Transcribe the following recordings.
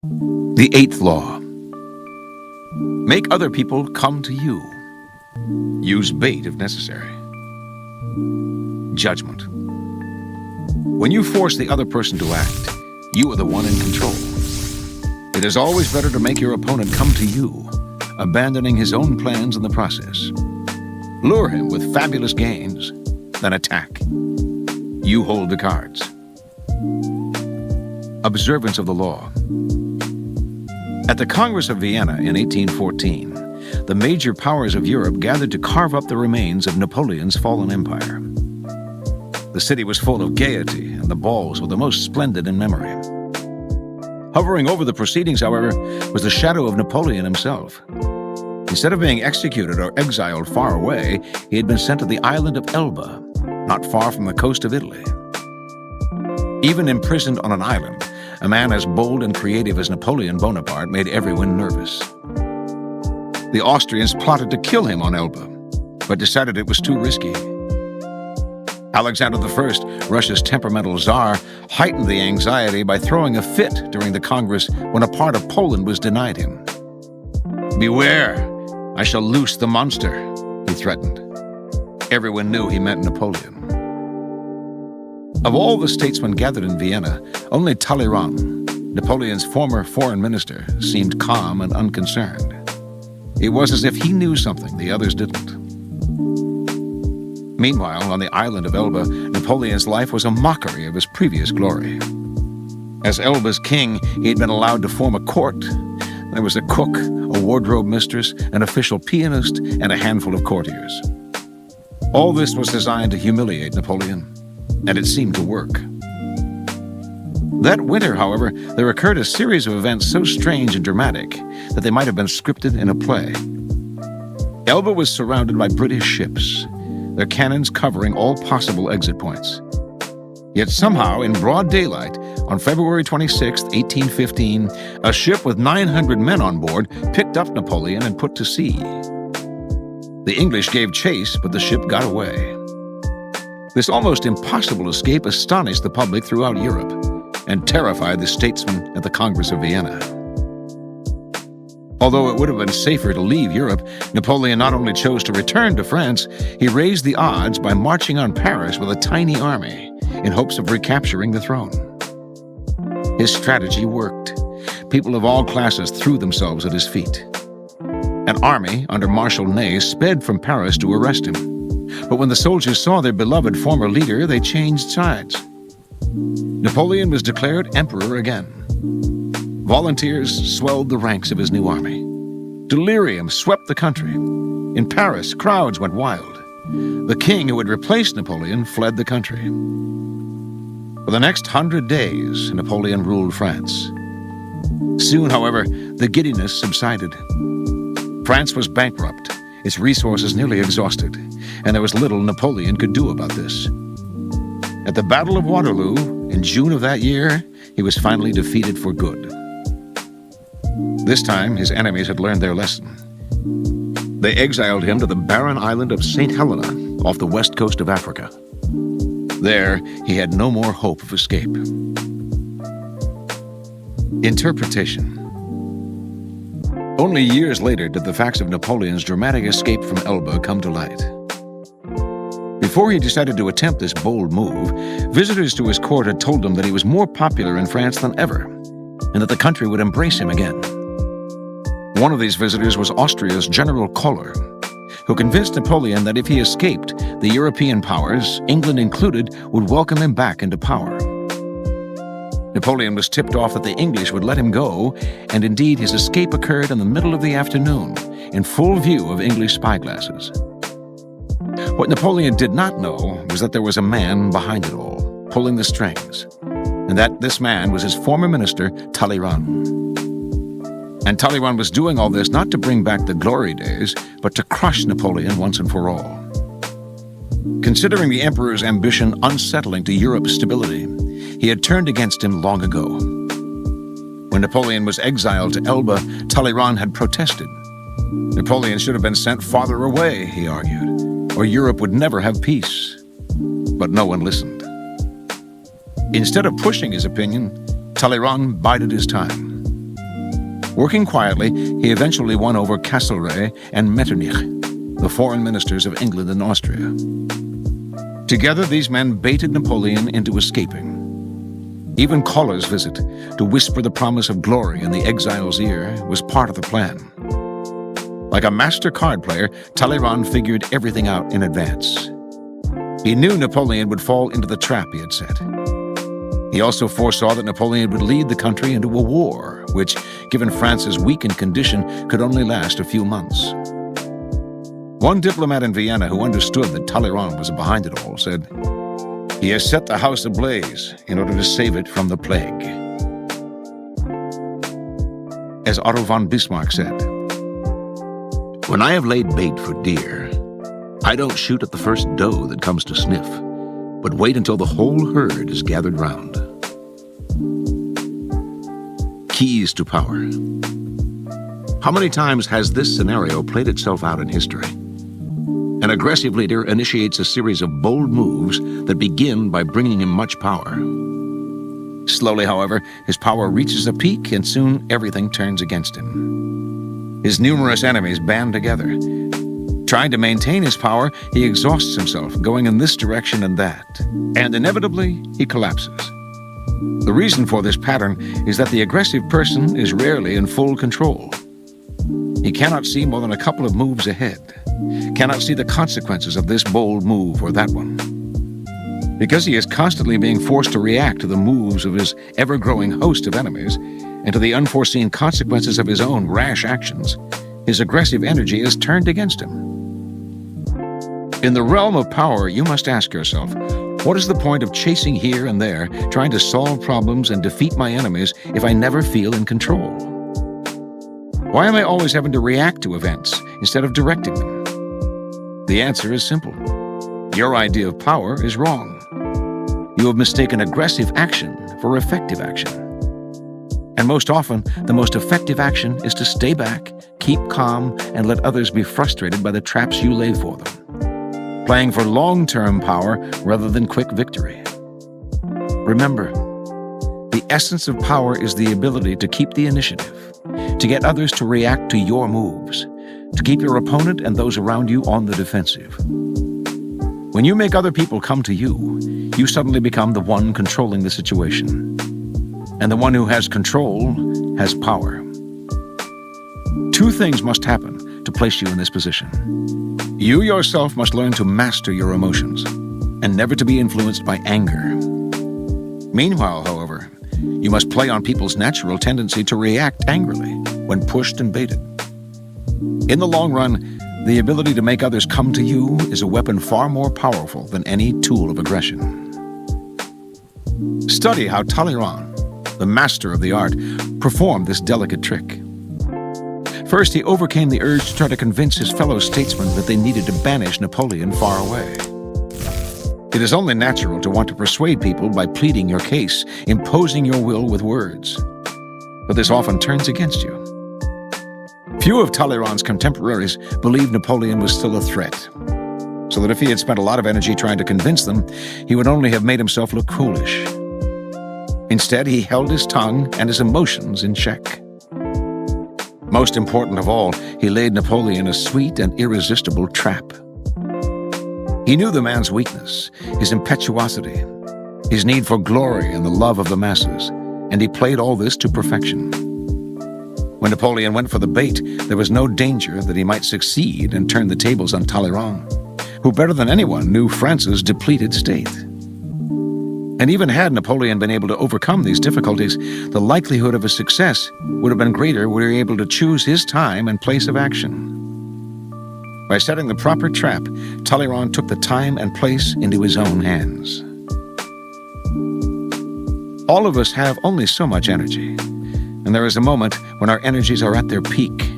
The eighth law. Make other people come to you. Use bait if necessary. Judgment. When you force the other person to act, you are the one in control. It is always better to make your opponent come to you, abandoning his own plans in the process. Lure him with fabulous gains, then attack. You hold the cards. Observance of the law. At the Congress of Vienna in 1814, the major powers of Europe gathered to carve up the remains of Napoleon's fallen empire. The city was full of gaiety, and the balls were the most splendid in memory. Hovering over the proceedings, however, was the shadow of Napoleon himself. Instead of being executed or exiled far away, he had been sent to the island of Elba, not far from the coast of Italy. Even imprisoned on an island, a man as bold and creative as Napoleon Bonaparte made everyone nervous. The Austrians plotted to kill him on Elba, but decided it was too risky. Alexander I, Russia's temperamental Tsar, heightened the anxiety by throwing a fit during the Congress when a part of Poland was denied him. "Beware, I shall loose the monster," he threatened. Everyone knew he meant Napoleon. Of all the statesmen gathered in Vienna, only Talleyrand, Napoleon's former foreign minister, seemed calm and unconcerned. It was as if he knew something the others didn't. Meanwhile, on the island of Elba, Napoleon's life was a mockery of his previous glory. As Elba's king, he had been allowed to form a court. There was a cook, a wardrobe mistress, an official pianist, and a handful of courtiers. All this was designed to humiliate Napoleon, and it seemed to work. That winter, however, there occurred a series of events so strange and dramatic that they might have been scripted in a play. Elba was surrounded by British ships, their cannons covering all possible exit points. Yet somehow, in broad daylight, on February 26, 1815, a ship with 900 men on board picked up Napoleon and put to sea. The English gave chase, but the ship got away. This almost impossible escape astonished the public throughout Europe and terrified the statesmen at the Congress of Vienna. Although it would have been safer to leave Europe, Napoleon not only chose to return to France, he raised the odds by marching on Paris with a tiny army in hopes of recapturing the throne. His strategy worked. People of all classes threw themselves at his feet. An army under Marshal Ney sped from Paris to arrest him. But when the soldiers saw their beloved former leader, they changed sides. Napoleon was declared emperor again. Volunteers swelled the ranks of his new army. Delirium swept the country. In Paris, crowds went wild. The king who had replaced Napoleon fled the country. For the next 100 days, Napoleon ruled France. Soon, however, the giddiness subsided. France was bankrupt, its resources nearly exhausted, and there was little Napoleon could do about this. At the Battle of Waterloo, in June of that year, he was finally defeated for good. This time, his enemies had learned their lesson. They exiled him to the barren island of St. Helena off the west coast of Africa. There, he had no more hope of escape. Interpretation. Only years later did the facts of Napoleon's dramatic escape from Elba come to light. Before he decided to attempt this bold move, visitors to his court had told him that he was more popular in France than ever, and that the country would embrace him again. One of these visitors was Austria's General Koller, who convinced Napoleon that if he escaped, the European powers, England included, would welcome him back into power. Napoleon was tipped off that the English would let him go, and indeed his escape occurred in the middle of the afternoon, in full view of English spyglasses. What Napoleon did not know was that there was a man behind it all, pulling the strings, and that this man was his former minister, Talleyrand. And Talleyrand was doing all this not to bring back the glory days, but to crush Napoleon once and for all. Considering the emperor's ambition unsettling to Europe's stability, he had turned against him long ago. When Napoleon was exiled to Elba, Talleyrand had protested. Napoleon should have been sent farther away, he argued, or Europe would never have peace. But no one listened. Instead of pushing his opinion, Talleyrand bided his time. Working quietly, he eventually won over Castlereagh and Metternich, the foreign ministers of England and Austria. Together, these men baited Napoleon into escaping. Even Collar's visit, to whisper the promise of glory in the exile's ear, was part of the plan. Like a master card player, Talleyrand figured everything out in advance. He knew Napoleon would fall into the trap he had set. He also foresaw that Napoleon would lead the country into a war, which, given France's weakened condition, could only last a few months. One diplomat in Vienna who understood that Talleyrand was behind it all said, "He has set the house ablaze in order to save it from the plague." As Otto von Bismarck said, "When I have laid bait for deer, I don't shoot at the first doe that comes to sniff, but wait until the whole herd is gathered round." Keys to power. How many times has this scenario played itself out in history? An aggressive leader initiates a series of bold moves that begin by bringing him much power. Slowly, however, his power reaches a peak and soon everything turns against him. His numerous enemies band together. Trying to maintain his power, he exhausts himself, going in this direction and that, and inevitably, he collapses. The reason for this pattern is that the aggressive person is rarely in full control. He cannot see more than a couple of moves ahead, cannot see the consequences of this bold move or that one. Because he is constantly being forced to react to the moves of his ever-growing host of enemies and to the unforeseen consequences of his own rash actions, his aggressive energy is turned against him. In the realm of power, you must ask yourself, what is the point of chasing here and there, trying to solve problems and defeat my enemies if I never feel in control? Why am I always having to react to events instead of directing them? The answer is simple. Your idea of power is wrong. You have mistaken aggressive action for effective action. And most often, the most effective action is to stay back, keep calm, and let others be frustrated by the traps you lay for them. Playing for long-term power rather than quick victory. Remember, the essence of power is the ability to keep the initiative, to get others to react to your moves, to keep your opponent and those around you on the defensive. When you make other people come to you, you suddenly become the one controlling the situation. And the one who has control has power. Two things must happen to place you in this position. You yourself must learn to master your emotions and never to be influenced by anger. Meanwhile, however, you must play on people's natural tendency to react angrily when pushed and baited. In the long run, the ability to make others come to you is a weapon far more powerful than any tool of aggression. Study how Talleyrand, the master of the art, performed this delicate trick. First, he overcame the urge to try to convince his fellow statesmen that they needed to banish Napoleon far away. It is only natural to want to persuade people by pleading your case, imposing your will with words. But this often turns against you. Few of Talleyrand's contemporaries believed Napoleon was still a threat, so that if he had spent a lot of energy trying to convince them, he would only have made himself look foolish. Instead, he held his tongue and his emotions in check. Most important of all, he laid Napoleon a sweet and irresistible trap. He knew the man's weakness, his impetuosity, his need for glory and the love of the masses, and he played all this to perfection. When Napoleon went for the bait, there was no danger that he might succeed and turn the tables on Talleyrand, who better than anyone knew France's depleted state. And even had Napoleon been able to overcome these difficulties, the likelihood of his success would have been greater were he able to choose his time and place of action. By setting the proper trap, Talleyrand took the time and place into his own hands. All of us have only so much energy, and there is a moment when our energies are at their peak.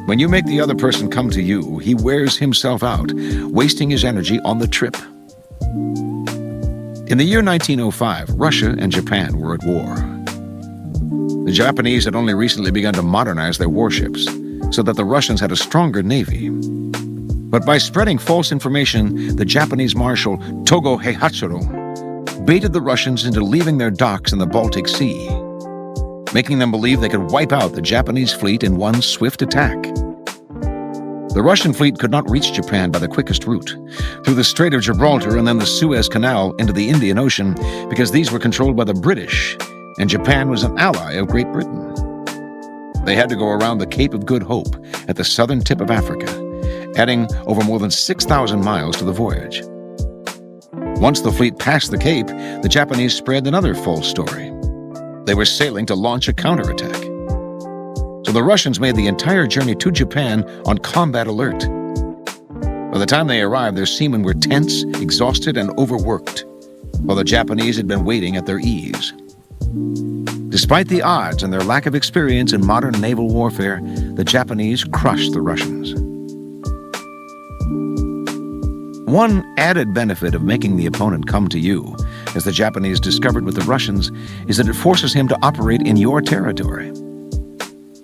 When you make the other person come to you, he wears himself out, wasting his energy on the trip. In the year 1905, Russia and Japan were at war. The Japanese had only recently begun to modernize their warships, so that the Russians had a stronger navy. But by spreading false information, the Japanese Marshal Togo Heihatsuro baited the Russians into leaving their docks in the Baltic Sea. making them believe they could wipe out the Japanese fleet in one swift attack. The Russian fleet could not reach Japan by the quickest route, through the Strait of Gibraltar and then the Suez Canal into the Indian Ocean, because these were controlled by the British, and Japan was an ally of Great Britain. They had to go around the Cape of Good Hope at the southern tip of Africa, adding over more than 6,000 miles to the voyage. Once the fleet passed the Cape, the Japanese spread another false story. They were sailing to launch a counterattack. So the Russians made the entire journey to Japan on combat alert. By the time they arrived, their seamen were tense, exhausted, and overworked, while the Japanese had been waiting at their ease. Despite the odds and their lack of experience in modern naval warfare, the Japanese crushed the Russians. One added benefit of making the opponent come to you, as the Japanese discovered with the Russians, is that it forces him to operate in your territory.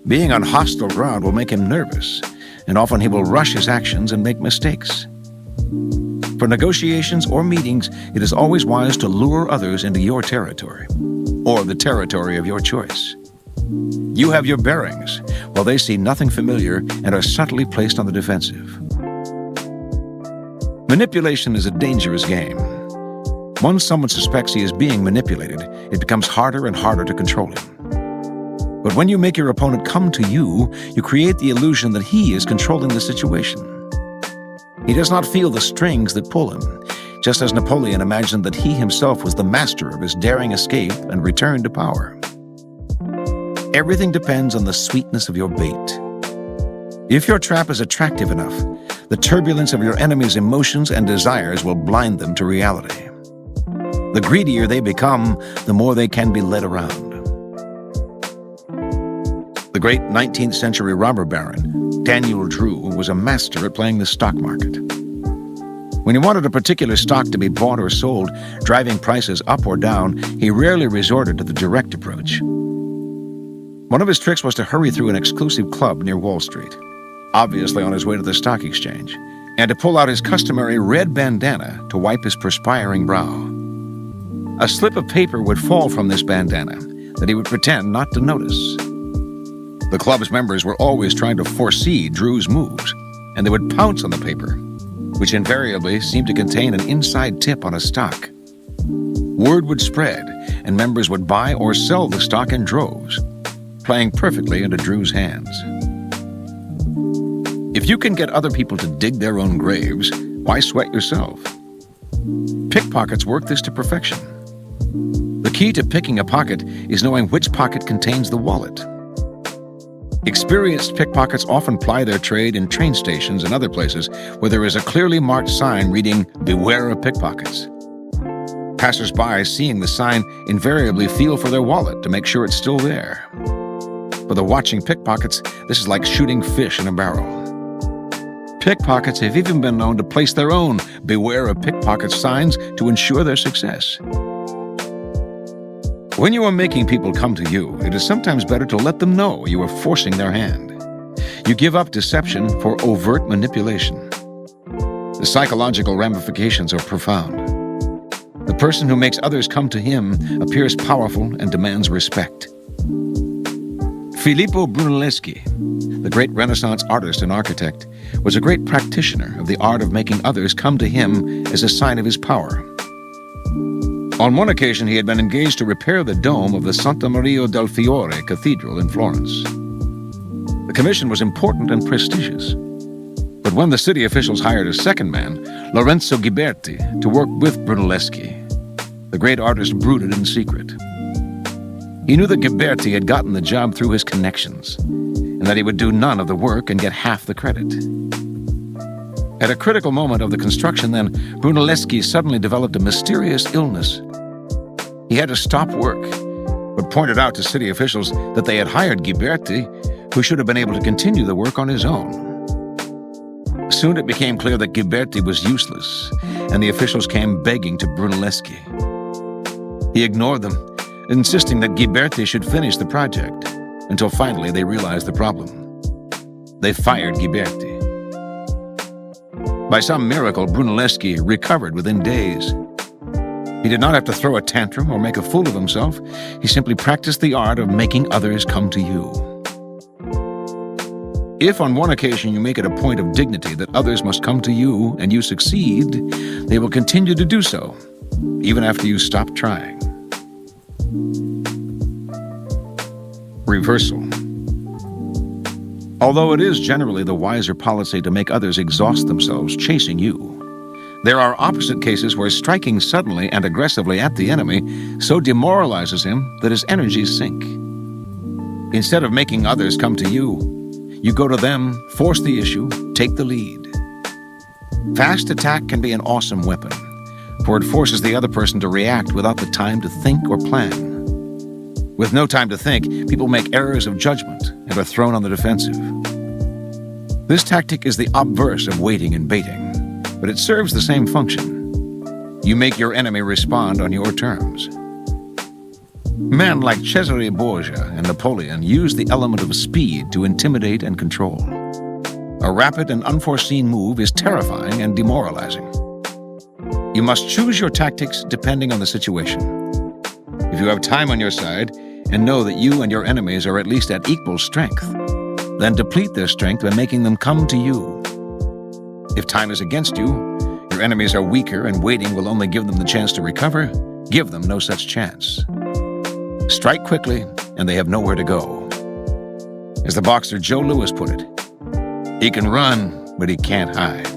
Being on hostile ground will make him nervous, and often he will rush his actions and make mistakes. For negotiations or meetings, it is always wise to lure others into your territory, or the territory of your choice. You have your bearings, while they see nothing familiar and are subtly placed on the defensive. Manipulation is a dangerous game. Once someone suspects he is being manipulated, it becomes harder and harder to control him. But when you make your opponent come to you, you create the illusion that he is controlling the situation. He does not feel the strings that pull him, just as Napoleon imagined that he himself was the master of his daring escape and return to power. Everything depends on the sweetness of your bait. If your trap is attractive enough, the turbulence of your enemy's emotions and desires will blind them to reality. The greedier they become, the more they can be led around. The great 19th century robber baron, Daniel Drew, was a master at playing the stock market. When he wanted a particular stock to be bought or sold, driving prices up or down, he rarely resorted to the direct approach. One of his tricks was to hurry through an exclusive club near Wall Street, obviously on his way to the stock exchange, and to pull out his customary red bandana to wipe his perspiring brow. A slip of paper would fall from this bandana that he would pretend not to notice. The club's members were always trying to foresee Drew's moves, and they would pounce on the paper, which invariably seemed to contain an inside tip on a stock. Word would spread, and members would buy or sell the stock in droves, playing perfectly into Drew's hands. If you can get other people to dig their own graves, why sweat yourself? Pickpockets work this to perfection. The key to picking a pocket is knowing which pocket contains the wallet. Experienced pickpockets often ply their trade in train stations and other places where there is a clearly marked sign reading, "Beware of pickpockets." Passers-by seeing the sign invariably feel for their wallet to make sure it's still there. For the watching pickpockets, this is like shooting fish in a barrel. Pickpockets have even been known to place their own "Beware of pickpockets" signs to ensure their success. When you are making people come to you, it is sometimes better to let them know you are forcing their hand. You give up deception for overt manipulation. The psychological ramifications are profound. The person who makes others come to him appears powerful and demands respect. Filippo Brunelleschi, the great Renaissance artist and architect, was a great practitioner of the art of making others come to him as a sign of his power. On one occasion, he had been engaged to repair the dome of the Santa Maria del Fiore Cathedral in Florence. The commission was important and prestigious. But when the city officials hired a second man, Lorenzo Ghiberti, to work with Brunelleschi, the great artist brooded in secret. He knew that Ghiberti had gotten the job through his connections, and that he would do none of the work and get half the credit. At a critical moment of the construction, then, Brunelleschi suddenly developed a mysterious illness. He had to stop work, but pointed out to city officials that they had hired Ghiberti, who should have been able to continue the work on his own. Soon it became clear that Ghiberti was useless, and the officials came begging to Brunelleschi. He ignored them, insisting that Ghiberti should finish the project, until finally they realized the problem. They fired Ghiberti. By some miracle, Brunelleschi recovered within days. He did not have to throw a tantrum or make a fool of himself. He simply practiced the art of making others come to you. If on one occasion you make it a point of dignity that others must come to you and you succeed, they will continue to do so, even after you stop trying. Reversal. Although it is generally the wiser policy to make others exhaust themselves chasing you, there are opposite cases where striking suddenly and aggressively at the enemy so demoralizes him that his energies sink. Instead of making others come to you, you go to them, force the issue, take the lead. Fast attack can be an awesome weapon, for it forces the other person to react without the time to think or plan. With no time to think, people make errors of judgment and are thrown on the defensive. This tactic is the obverse of waiting and baiting, but it serves the same function. You make your enemy respond on your terms. Men like Cesare Borgia and Napoleon used the element of speed to intimidate and control. A rapid and unforeseen move is terrifying and demoralizing. You must choose your tactics depending on the situation. If you have time on your side and know that you and your enemies are at least at equal strength, then deplete their strength by making them come to you. If time is against you, your enemies are weaker and waiting will only give them the chance to recover, give them no such chance. Strike quickly, and they have nowhere to go. As the boxer Joe Louis put it, he can run, but he can't hide.